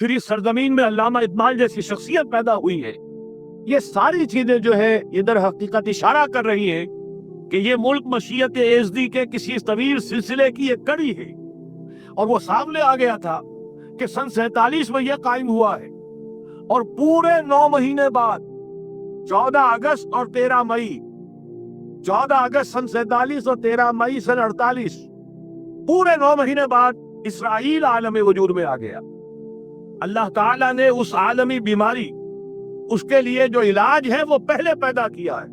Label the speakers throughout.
Speaker 1: پھر اس سرزمین میں علامہ اقبال جیسی شخصیت پیدا ہوئی ہے. یہ ساری چیزیں جو ہے یہ در حقیقت اشارہ کر رہی ہے کہ یہ ملک مشیت ایزدی کے کسی طویل سلسلے کی ایک کڑی ہے، اور وہ سامنے آ گیا تھا کہ سن 47 میں یہ قائم ہوا ہے، اور پورے 9 مہینے بعد 14 اگست اور 13 مئی 14 اگست سن 47 اور 13 مئی سن 48 پورے 9 مہینے بعد اسرائیل عالم وجود میں آ گیا. اللہ تعالیٰ نے اس عالمی بیماری، اس کے لیے جو علاج ہے وہ پہلے پیدا کیا ہے.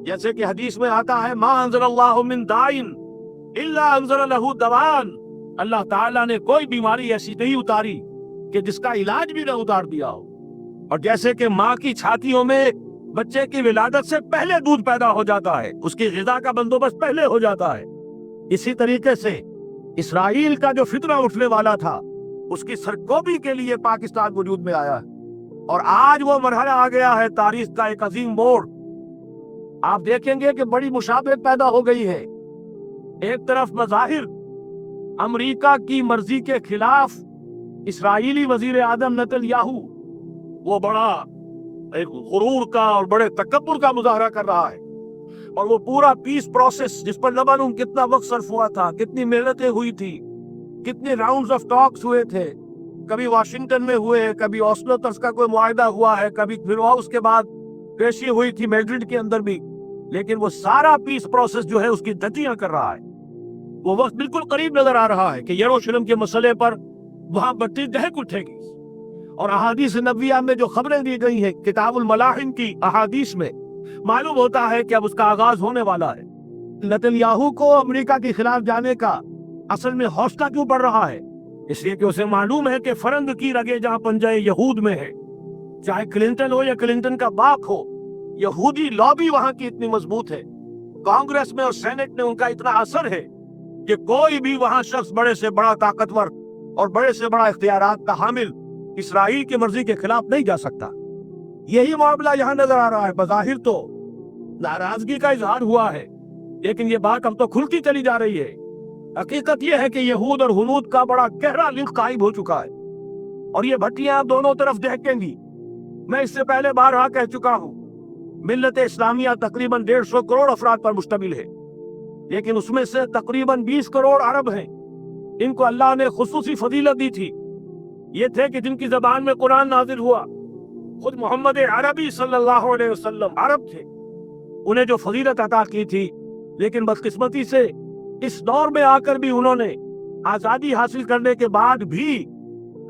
Speaker 1: جیسے کہ حدیث میں آتا ہے ما انزل اللہ من دائن الا انزل لہ دوان. اللہ تعالیٰ نے کوئی بیماری ایسی نہیں اتاری کہ جس کا علاج بھی نہ اتار دیا ہو. اور جیسے کہ ماں کی چھاتیوں میں بچے کی ولادت سے پہلے دودھ پیدا ہو جاتا ہے، اس کی غذا کا بندوبست پہلے ہو جاتا ہے، اسی طریقے سے اسرائیل کا جو فتنہ اٹھنے والا تھا اس کی سرکوبی کے لیے پاکستان وجود میں آیا ہے. اور آج وہ مرحلہ آ گیا ہے تاریخ کا ایک عظیم موڑ. آپ دیکھیں گے کہ بڑی مشابہت پیدا ہو گئی ہے. ایک طرف بظاہر امریکہ کی مرضی کے خلاف اسرائیلی وزیر اعظم نتن یاہو وہ بڑا ایک غرور کا اور بڑے تکبر کا مظاہرہ کر رہا ہے، اور وہ پورا پیس پروسیس جس پر نہ معلوم کتنا وقت صرف ہوا تھا، کتنی محنتیں ہوئی تھی، کتنے راؤنڈز آف ٹاکس ہوئے تھے، کبھی واشنگٹن میں ہوئے، کبھی اوسلو طرز کا کوئی معاہدہ ہوا ہے، کبھی پھر اس کے بعد پیشی ہوئی تھی میڈرڈ کے اندر بھی، لیکن وہ سارا پیس پروسیس جو ہے اس کی دھجیاں کر رہا ہے. وہ وقت بالکل قریب نظر آ رہا ہے کہ یروشلم کے مسئلے پر وہاں بتی دہک اٹھے گی. اور احادیث نبویہ میں جو خبریں دی گئی ہیں کتاب الملاحم کی احادیث میں معلوم ہوتا ہے کہ اب اس کا آغاز ہونے والا ہے. نتن یاہو کو امریکہ کے خلاف جانے کا اصل میں حوصلہ کیوں پڑ رہا ہے؟ اس لیے کہ اسے معلوم ہے کہ فرنگ کی رگیں جہاں پنجہ یہود میں ہے، چاہے کلنٹن ہو یا کلنٹن کا باپ ہو، یہودی لابی وہاں کی اتنی مضبوط ہے، کانگریس میں اور سینٹ میں ان کا اتنا اثر ہے کہ کوئی بھی وہاں شخص بڑے سے بڑا طاقتور اور بڑے سے بڑا اختیارات کا حامل اسرائیل کی مرضی کے خلاف نہیں جا سکتا. یہی معاملہ یہاں نظر آ رہا ہے. بظاہر تو ناراضگی کا اظہار ہوا ہے، لیکن یہ بات اب تو کھلتی چلی جا رہی ہے. حقیقت یہ ہے کہ یہود اور ہنود کا بڑا گہرا لنک قائم ہو چکا ہے، اور یہ بھٹیاں دونوں طرف دہکیں گی. میں اس سے پہلے بارہا کہہ چکا ہوں، ملت اسلامیہ تقریباً 150 کروڑ افراد پر مشتمل ہے، لیکن اس میں سے تقریباً 20 کروڑ عرب ہیں. ان کو اللہ نے خصوصی فضیلت دی تھی. یہ تھے کہ جن کی زبان میں قرآن نازل ہوا. خود محمد عربی صلی اللہ علیہ وسلم عرب تھے، انہیں جو فضیلت عطا کی تھی. لیکن بدقسمتی سے اس دور میں آ کر بھی انہوں نے آزادی حاصل کرنے کے بعد بھی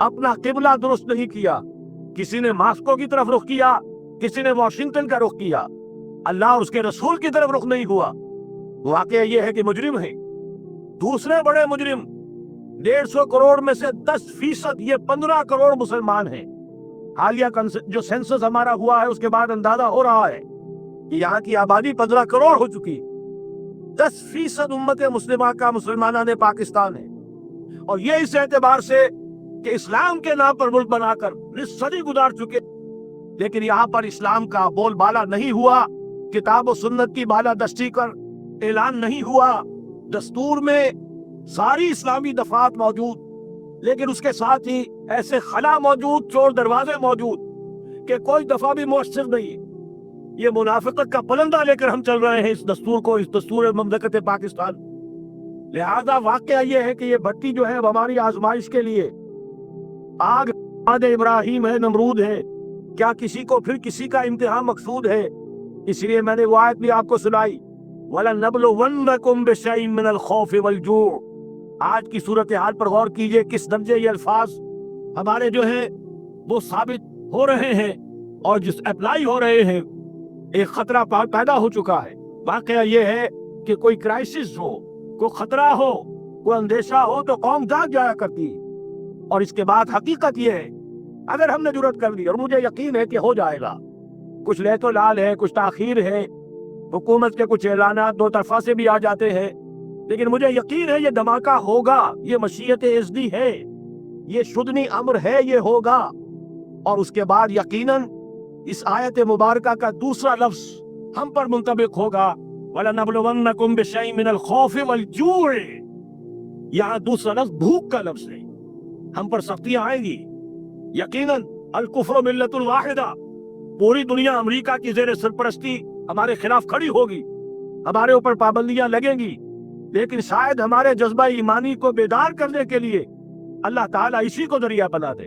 Speaker 1: اپنا قبلہ درست نہیں کیا. کسی نے ماسکو کی طرف رخ کیا، کسی نے واشنگٹن کا رخ کیا، اللہ اور اس کے رسول کی طرف رخ نہیں ہوا. واقعہ یہ ہے کہ مجرم ہیں. دوسرے بڑے مجرم 150 کروڑ میں سے 10%، یہ 15 کروڑ مسلمان ہیں. حالیہ جو سینسس ہمارا ہوا ہے اس کے بعد اندازہ ہو رہا ہے کہ یہاں کی آبادی 15 کروڑ ہو چکی. 10% امت مسلمہ کا مسلمانان پاکستان ہے، اور یہ اس اعتبار سے کہ اسلام کے نام پر ملک بنا کر صدی گزار چکے، لیکن یہاں پر اسلام کا بول بالا نہیں ہوا، کتاب و سنت کی بالادستی کر اعلان نہیں ہوا. دستور میں ساری اسلامی دفعات موجود، لیکن اس کے ساتھ ہی ایسے خلا موجود، چور دروازے موجود کہ کوئی دفعہ بھی مؤثر نہیں. یہ منافقت کا پلندہ لے کر ہم چل رہے ہیں اس دستور کو، اس دستور مملکت پاکستان. لہذا واقعہ یہ ہے کہ یہ بھٹی جو ہے ہماری آزمائش کے لیے آگ ابراہیم ہے، نمرود ہے. کیا کسی کو پھر کسی کا امتحان مقصود ہے؟ اس لیے میں نے وہ آیت بھی آپ کو سنائی، وَلَنَبْلُوَنَّكُمْ بِشَيْءٍ مِّنَ الْخَوْفِ وَالْجُوعِ. آج کی صورتحال پر غور کیجئے، کس درجے یہ الفاظ ہمارے جو ہیں وہ ثابت ہو رہے ہیں اور جس اپلائی ہو رہے ہیں. ایک خطرہ پیدا ہو چکا ہے. واقعہ یہ ہے کہ کوئی کرائسس ہو، کوئی خطرہ ہو، کوئی اندیشہ ہو تو قوم جاگ جایا کرتی ہے. اور اس کے بعد حقیقت یہ ہے، اگر ہم نے جرأت کر لی، اور مجھے یقین ہے کہ ہو جائے گا، کچھ لیت و لال ہے، کچھ تاخیر ہے، حکومت کے کچھ اعلانات دو طرفہ سے بھی آ جاتے ہیں، لیکن مجھے یقین ہے یہ دھماکہ ہوگا. یہ مشیت ایزدی ہے، یہ شدنی امر ہے، یہ ہوگا. اور اس کے بعد یقیناً اس آیت مبارکہ کا دوسرا لفظ ہم پر منطبق ہوگا، وَلَنَبْلُوَنَّكُمْ بِشَيْءٍ مِّنَ الْخَوْفِ وَالْجُوعِ. یہاں دوسرا لفظ بھوک کا لفظ ہے. ہم پر سختیاں آئیں گی، यकीनन अल कुफ्र मिल्लतुल वाहिदा, पूरी दुनिया अमेरिका की जेर सरपरस्ती हमारे खिलाफ खड़ी होगी, हमारे ऊपर पाबंदियां लगेंगी, लेकिन शायद हमारे जज्बा ईमानी को बेदार करने के लिए अल्लाह ताला इसी को जरिया बना दे,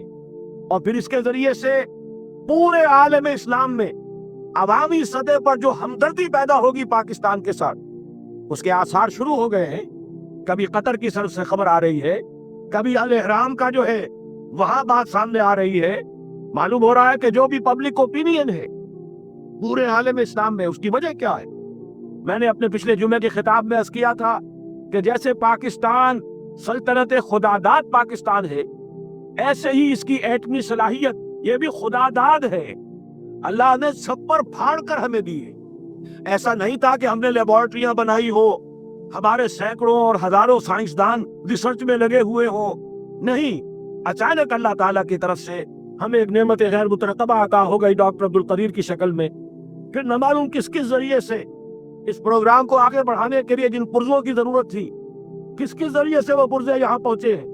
Speaker 1: और फिर इसके जरिए से पूरे आलम इस्लाम में अवामी सतह पर जो हमदर्दी पैदा होगी पाकिस्तान के साथ, उसके आसार शुरू हो गए हैं। कभी कतर की तरफ से खबर आ रही है, कभी अल इहराम का जो है वहां बात सामने आ रही है। मालूम हो रहा है कि जो भी पब्लिक ओपिनियन है पूरे आलम इस्लाम में, उसकी वजह क्या है? मैंने अपने पिछले जुमे के खिताब में अर्ज किया था कि जैसे पाकिस्तान सल्तनत खुदादाद पाकिस्तान है, ऐसे ही इसकी एटमी सलाहियत ये भी खुदादाद है। अल्लाह ने सब पर फाड़ कर हमें दी है। ऐसा नहीं था कि हमने लेबोरेटरियां बनाई हो, हमारे सैकड़ों और हजारों साइंसदान रिसर्च में लगे हुए हो, नहीं, अचानक अल्लाह ताला की तरफ से हमें एक नेमत गैर मुतरकबा अता हो गई डॉक्टर अब्दुल कदीर की शक्ल में। फिर न मालूम किस किस जरिए से इस प्रोग्राम को आगे बढ़ाने के लिए जिन पुर्जों की जरूरत थी, किस किस जरिए से वो पुर्जे यहाँ पहुंचे हैं,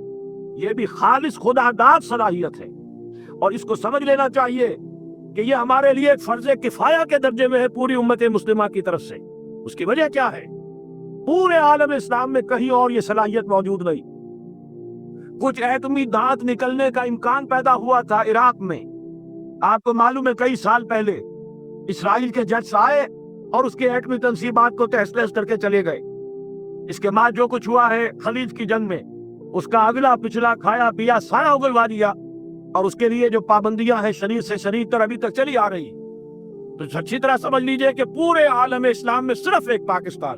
Speaker 1: ये भी खालिस खुदादाद सलाहियत है। और इसको समझ लेना चाहिए कि ये हमारे लिए एक फर्ज किफाया के दर्जे में है पूरी उम्मत मुस्लिमा की तरफ से। उसकी वजह क्या है? पूरे आलम इस्लाम में कहीं और ये सलाहियत मौजूद नहीं। कुछ एटमी दांत निकलने का इम्कान पैदा हुआ था इराक में, आपको मालूम है, कई साल पहले इसराइल के जज आए और उसके एटमी तंसीबात को तहस-नहस करके चले गए। इसके बाद जो कुछ हुआ है खलीज की जंग में, उसका अगला पिछला खाया पिया सारा उगलवा दिया, और उसके लिए जो पाबंदियां हैं शरीर से शरीर तक अभी तक चली आ रही। तो अच्छी तरह समझ लीजिए कि पूरे आलम इस्लाम में सिर्फ एक पाकिस्तान,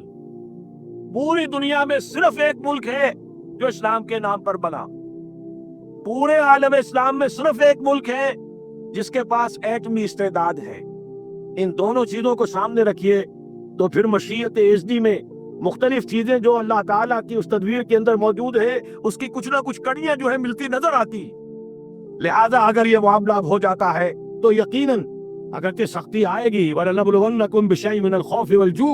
Speaker 1: पूरी दुनिया में सिर्फ एक मुल्क है जो इस्लाम के नाम पर बना। पूरे आलम इस्लाम में सिर्फ एक मुल्क है जिसके पास एटमी इस्तेदाद है। इन दोनों चीजों को सामने रखिए तो फिर मशीयत एज़दी में मुख्तलिफ चीजें जो अल्लाह ताला की उस तदबीर के अंदर मौजूद है, उसकी कुछ ना कुछ कड़ियां जो है मिलती नजर आती। लिहाजा अगर ये मामला हो जाता है तो यकीनन अगर सख्ती आएगी, वलनबलुवन्नकुम बिशैइन मिनल खौफि वल जू,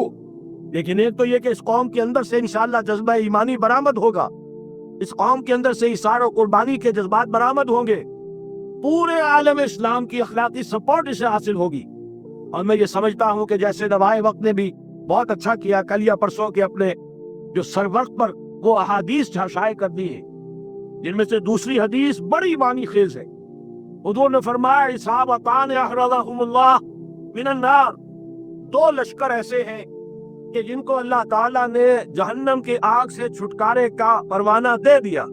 Speaker 1: लेकिन एक तो ये कि इस कौम के अंदर से इंशाअल्लाह जज्बा ईमानी बरामद होगा, इस कौम के अंदर से इसार और कुर्बानी के जज्बात बरामद होंगे, पूरे आलम इस्लाम की अखलाकी सपोर्ट इसे हासिल होगी। और मैं ये समझता हूँ कि जैसे दवाए वक्त ने भी बहुत अच्छा किया, कल या परसों के अपने जो सरवक्त पर वो अहादीस शाये कर दी है, जिनमें से दूसरी हदीस बड़ी मानी खेज है। हुजूर ने फरमाया, इसाबतान अहरज़हुमुल्लाह मिनन नार, दो लश्कर ऐसे हैं कि जिनको अल्लाह ताला ने जहन्नम की आग से छुटकारे का परवाना दे दिया।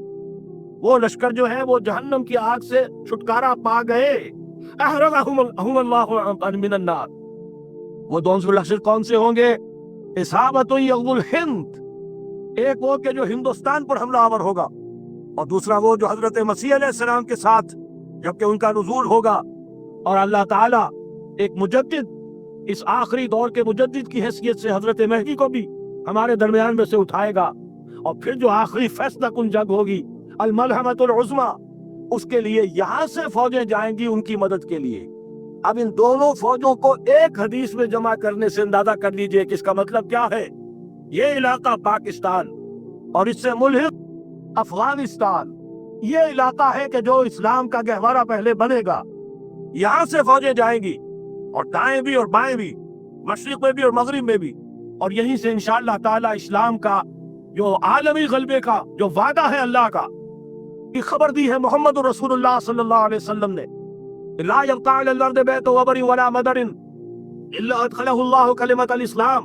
Speaker 1: वो लश्कर जो है वो जहन्नम की आग से छुटकारा पा गए। अहरज़हुमुल्लाह मिनन नार, वो दोनों लश्कर कौन से होंगे? इसाबतु यग़ुल हिंद, एक वो के जो हिंदुस्तान पर हमलावर होगा, और दूसरा वो जो हजरत मसीह अलैहिस्सलाम के साथ जबकि उनका नुज़ूल होगा, और अल्लाह ताला एक मुजद्दिद, इस आखिरी दौर के मुजद्दिद की हैसियत से हजरत महदी को भी हमारे दरमियान में से उठाएगा, और फिर जो आखिरी फैसला कुन जंग होगी अल मलहमतुल उज़्मा, उसके लिए यहाँ से फौजें जाएंगी उनकी मदद के लिए। अब इन दोनों फौजों को एक हदीस में जमा करने से अंदाजा कर लीजिए कि इसका मतलब क्या है। ये इलाका पाकिस्तान और इससे मुल्हिक अफगानिस्तान, ये इलाका है कि जो इस्लाम का गहवारा पहले बनेगा। यहाँ से फौजें जाएंगी, और दाएं भी और बाएं भी, मशरिक में भी और मगरिब में भी, और यहीं से इंशाअल्लाह ताला इस्लाम का जो आलमी गलबे का जो वादा है अल्लाह का, की खबर दी है मोहम्मद रसूलुल्लाह सल्लल्लाहु अलैहि वसल्लम ने। ला यब्का अलल अर्द बैतु वबरी वला मदरिन इल्ला अदखलहुल्लाहु कलिमतल इस्लाम,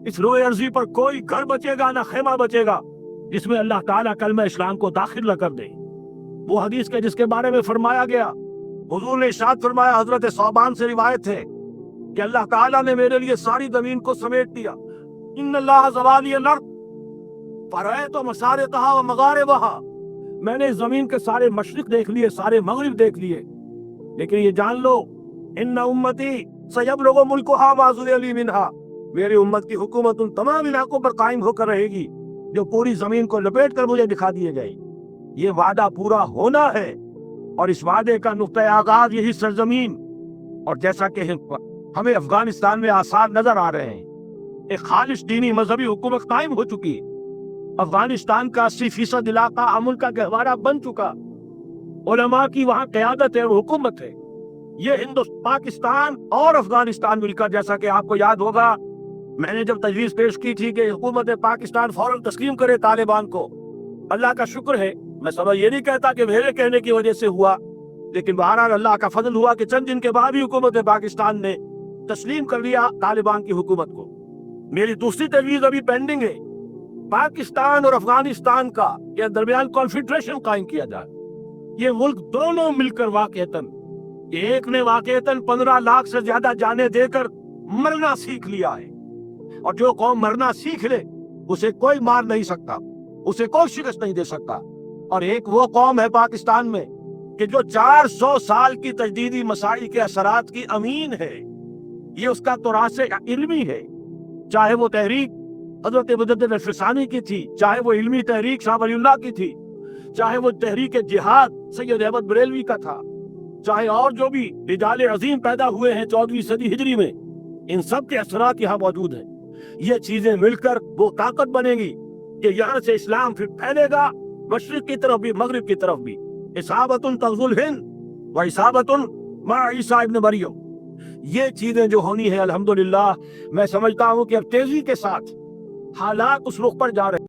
Speaker 1: इस रोए अर्जी पर कोई घर बचेगा ना खेमा बचेगा जिसमें अल्लाह ताला कलमा इस्लाम को दाखिल न कर दे। वो हदीस के जिसके बारे में फरमाया गया, हुजूर ने इरशाद फरमाया, हजरत सौबान से रिवायत है कि अल्लाह ताला ने मेरे लिए सारी जमीन को समेट दिया। इन्नल्लाह ज़वाली अल-अर्द फरअयतु मशारिक़हा व मगारिबहा, मैंने इस जमीन के सारे मशरिक देख लिए, सारे मगरिब देख लिए, लेकिन ये जान लो, इन्ना उम्मती सयबलुगु मुल्कुहा मा ज़ुयली मिनहा, मेरी उम्मत की हुकूमत उन तमाम इलाकों पर कायम होकर रहेगी जो पूरी जमीन को लपेट कर मुझे दिखा दिए गए। ये वादा पूरा होना है, और इस वादे का नुक्ता आगाज यही सरजमीन, और जैसा कि हमें अफगानिस्तान में आसार नजर आ रहे हैं, एक खालिश दीनी मजहबी हुकूमत कायम हो चुकी। अफगानिस्तान का 80% इलाका अमन का गहवारा बन चुका, उलमा की वहाँ क़यादत है, हुकूमत है। ये पाकिस्तान और अफगानिस्तान मिलकर, जैसा कि आपको याद होगा, मैंने जब तजवीज़ पेश की थी कि हुकूमत पाकिस्तान फौरन तस्लीम करे तालिबान को, अल्लाह का शुक्र है, मैं समझ ये नहीं कहता कि मेरे कहने की वजह से हुआ, लेकिन बहरहाल अल्लाह का फजल हुआ कि चंद दिन के बाद ही हुकूमत पाकिस्तान ने तस्लीम कर लिया तालिबान की हुकूमत को। मेरी दूसरी तजवीज़ अभी पेंडिंग है, पाकिस्तान और अफगानिस्तान का के दरमियान कॉन्फेडरेशन कायम किया जाए। ये मुल्क दोनों मिलकर वाक़ईतन, एक ने वाक़ईतन 15 लाख से ज्यादा जाने देकर मरना सीख लिया है, और जो कौम मरना सीख ले उसे कोई मार नहीं सकता, उसे कोई शिकस्त नहीं दे सकता। और एक वो कौम है पाकिस्तान में कि जो 400 साल की तजदीदी मसाइल के असरात की अमीन है। ये उसका तुरासे इल्मी है, चाहे वो तहरीक हज़रत मुजद्दिद अल-फिसानी की थी, चाहे वो इल्मी तहरीक शाह वलीउल्लाह की थी, चाहे वो तहरीक जिहाद सैयद अहमद बरेलवी का था, चाहे और जो भी रिजाले अजीम पैदा हुए हैं 14वीं सदी हिजरी में, इन सब के असरात यहाँ मौजूद हैं। ये चीजें मिलकर वो ताकत बनेगी कि यहाँ से इस्लाम फिर फैलेगा, मशरिक की तरफ भी मगरिब की तरफ भी। इसाबतुन तग़ज़ुल हिंद व इसाबतुन मा ईसा इब्न मरियम, ये चीजें जो होनी है अल्हम्दुलिल्लाह, मैं समझता हूँ कि अब तेजी के साथ हालात उस रुख पर जा रहे हैं।